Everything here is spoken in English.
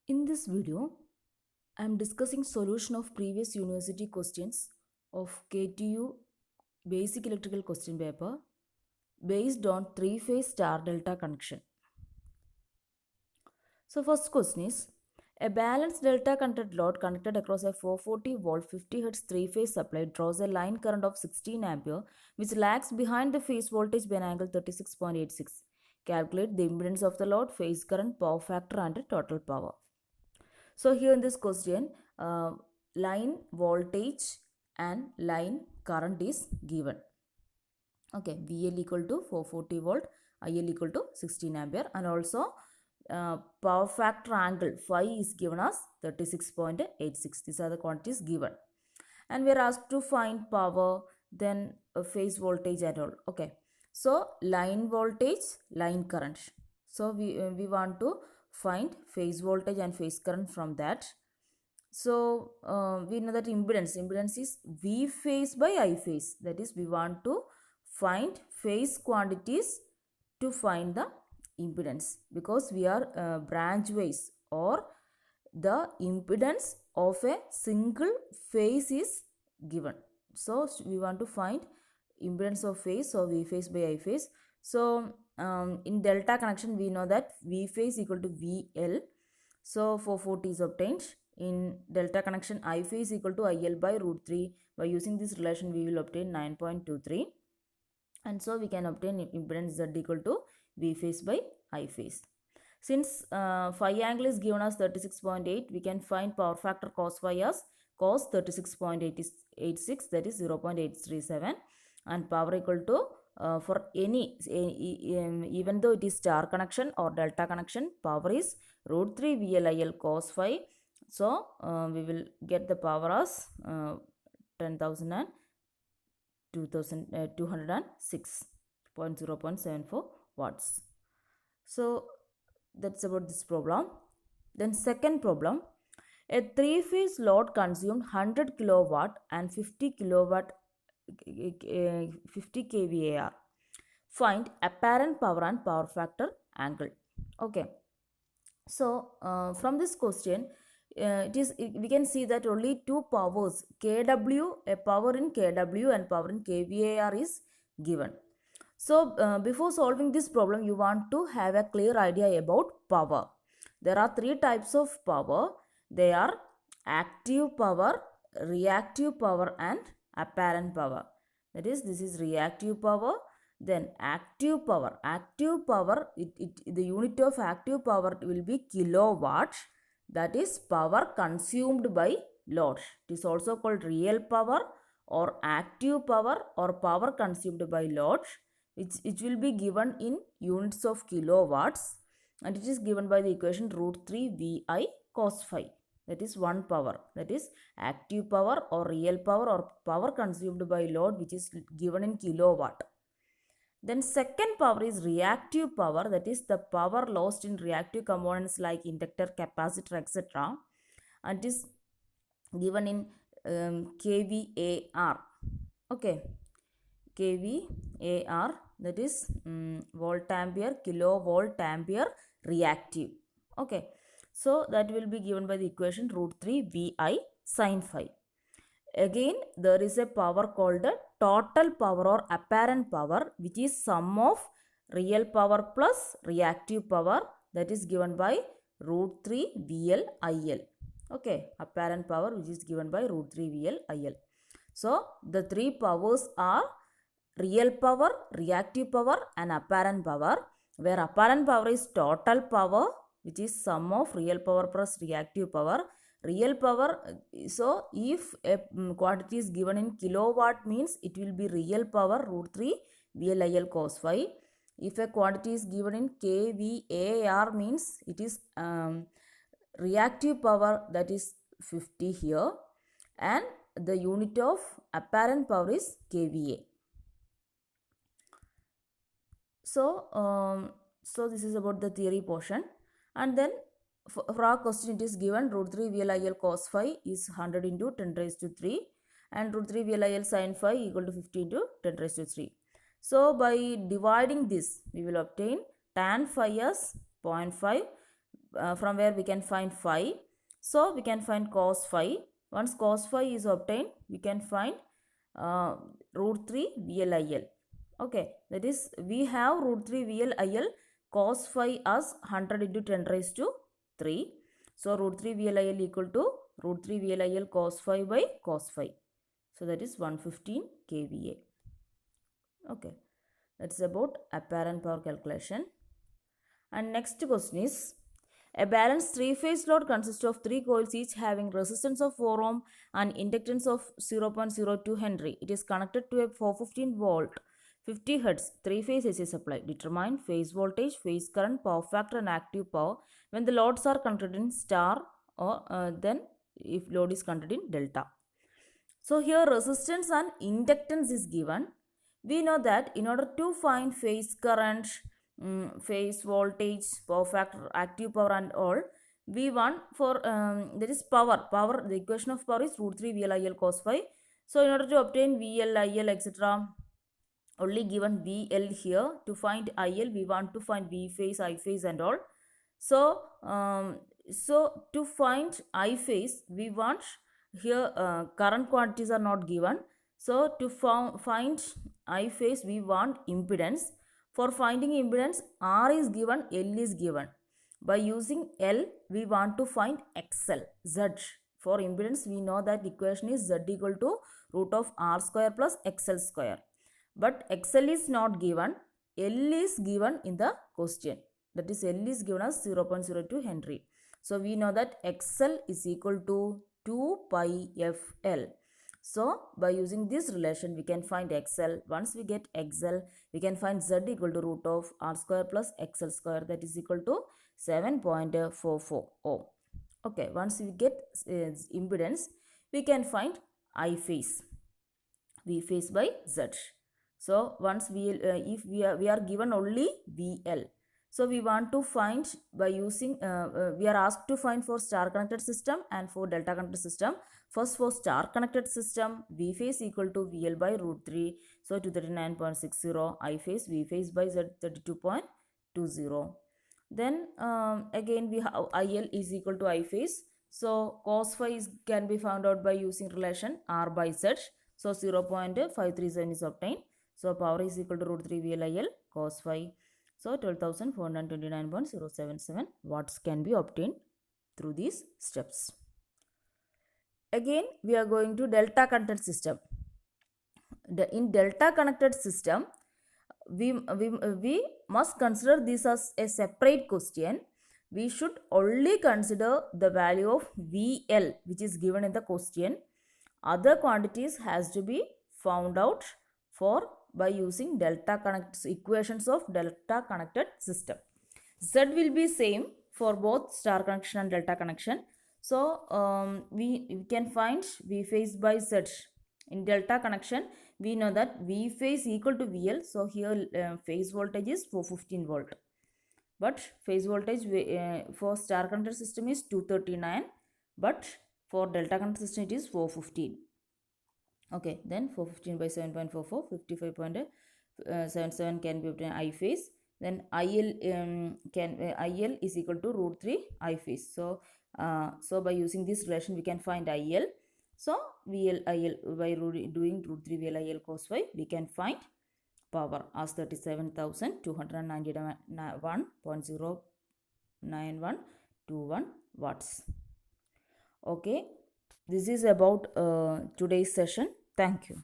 In this video, I am discussing solution of previous university questions of KTU basic electrical question paper based on three-phase star delta connection. So first question is, a balanced delta connected load connected across a 440 volt 50 Hz three-phase supply draws a line current of 16 ampere which lags behind the phase voltage by an angle 36.86. Calculate the impedance of the load, phase current, power factor and total power. So here in this question, line voltage and line current is given. Okay, VL equal to 440 volt, IL equal to 16 ampere, and also power factor angle phi is given as 36.86. These are the quantities given. And we are asked to find power, then phase voltage and all. Okay, so line voltage, line current. So we want to find phase voltage and phase current from that. So we know that impedance is V phase by I phase. That is, we want to find phase quantities to find the impedance, because we are branch wise, or the impedance of a single phase is given. So we want to find impedance of phase, so V phase by I phase. So in delta connection we know that V phase equal to VL, so 440 is obtained. In delta connection I phase equal to IL by root 3. By using this relation we will obtain 9.23, and so we can obtain impedance Z equal to V phase by I phase. Since phi angle is given as 36.8, we can find power factor cos phi as cos 36.86, that is 0.837, and power equal to for any even though it is star connection or delta connection, power is root 3 VLIL cos phi. So we will get the power as 10,000 and 206.0.74 watts. So that's about this problem. Then second problem, a three-phase load consumed 100 kilowatt and 50 kilowatt 50 kVAr. Find apparent power and power factor angle. Okay, so from this question, we can see that only two powers, kW, a power in kW and power in kVAr is given. So before solving this problem, you want to have a clear idea about power. There are three types of power. They are active power, reactive power and apparent power. That is, this is reactive power. Then active power. Active power, the unit of active power will be kilowatt. That is power consumed by load. It is also called real power or active power or power consumed by load. It will be given in units of kilowatts, and it is given by the equation root 3 VI cos phi. That is one power. That is active power or real power or power consumed by load, which is given in kilowatt. Then second power is reactive power, that is the power lost in reactive components like inductor, capacitor, etc. And it is given in kVAr. Okay, kVAr, that is volt ampere, kilovolt ampere reactive. Okay, so that will be given by the equation root 3 VI sin phi. Again, there is a power called total power or apparent power, which is sum of real power plus reactive power, that is given by root 3 VL IL. Okay, apparent power which is given by root 3 VL IL. So the three powers are real power, reactive power and apparent power, where apparent power is total power, which is sum of real power plus reactive power. Real power, so if a quantity is given in kilowatt, means it will be real power root 3 VLIL cos phi. If a quantity is given in kVAr, means it is reactive power, that is 50 here, and the unit of apparent power is kVA. So so this is about the theory portion. And then for our question, it is given root 3 VLIL cos phi is 100 into 10 raised to 3, and root 3 VLIL sin phi equal to 50 into 10 raised to 3. So by dividing this, we will obtain tan phi as 0.5, from where we can find phi. So we can find cos phi. Once cos phi is obtained, we can find root 3 VLIL. Okay, that is, we have root 3 VLIL cos phi as 100 into 10 raised to 3. So root 3 VLIL equal to root 3 VLIL cos phi by cos phi. So that is 115 kVA. Okay, that's about apparent power calculation. And next question is, a balanced three-phase load consists of three coils each having resistance of 4 ohm and inductance of 0.02 Henry. It is connected to a 415 volt 50 Hz three-phase AC supply. Determine phase voltage, phase current, power factor and active power when the loads are connected in star, or then if load is connected in delta. So here resistance and inductance is given. We know that in order to find phase current, phase voltage, power factor, active power and all, we want for there is power. The equation of power is root 3 VLIL cos phi. So in order to obtain VL, IL, etc., only given VL here. To find IL, we want to find V phase, I phase and all. So to find I phase, we want here current quantities are not given. So to find I phase, we want impedance. For finding impedance, R is given, L is given. By using L, we want to find XL, Z. For impedance, we know that equation is Z equal to root of R square plus XL square. But XL is not given, L is given in the question. That is, L is given as 0.02 Henry. So we know that XL is equal to 2 pi FL. So by using this relation, we can find XL. Once we get XL, we can find Z equal to root of R square plus XL square, that is equal to 7.44 ohm. Okay, once we get impedance, we can find I phase, V phase by Z. So once if we are given only VL, so we want to find by using, we are asked to find for star connected system and for delta connected system. First, for star connected system, V phase equal to VL by root 3, so 239.60, I phase, V phase by Z 32.20. Then again we have IL is equal to I phase, so cos phi can be found out by using relation R by Z, so 0.537 is obtained. So power is equal to root 3 VLIL cos phi. So 12,429.077 watts can be obtained through these steps. Again, we are going to delta connected system. In delta connected system, we must consider this as a separate question. We should only consider the value of VL, which is given in the question. Other quantities has to be found out by using delta connect equations of delta connected system. Z will be same for both star connection and delta connection. So we can find V phase by Z. In delta connection, we know that V phase equal to VL. So here phase voltage is 415 volt. But phase voltage for star connected system is 239. But for delta connected system it is 415. Okay, then 415 by 7.44, 55.77 can be obtained I phase. Then IL IL is equal to root 3 I phase. So by using this relation, we can find IL. So VL IL by doing root 3 VL IL cos phi, we can find power as 37,291.09121 watts. Okay, this is about today's session. Thank you.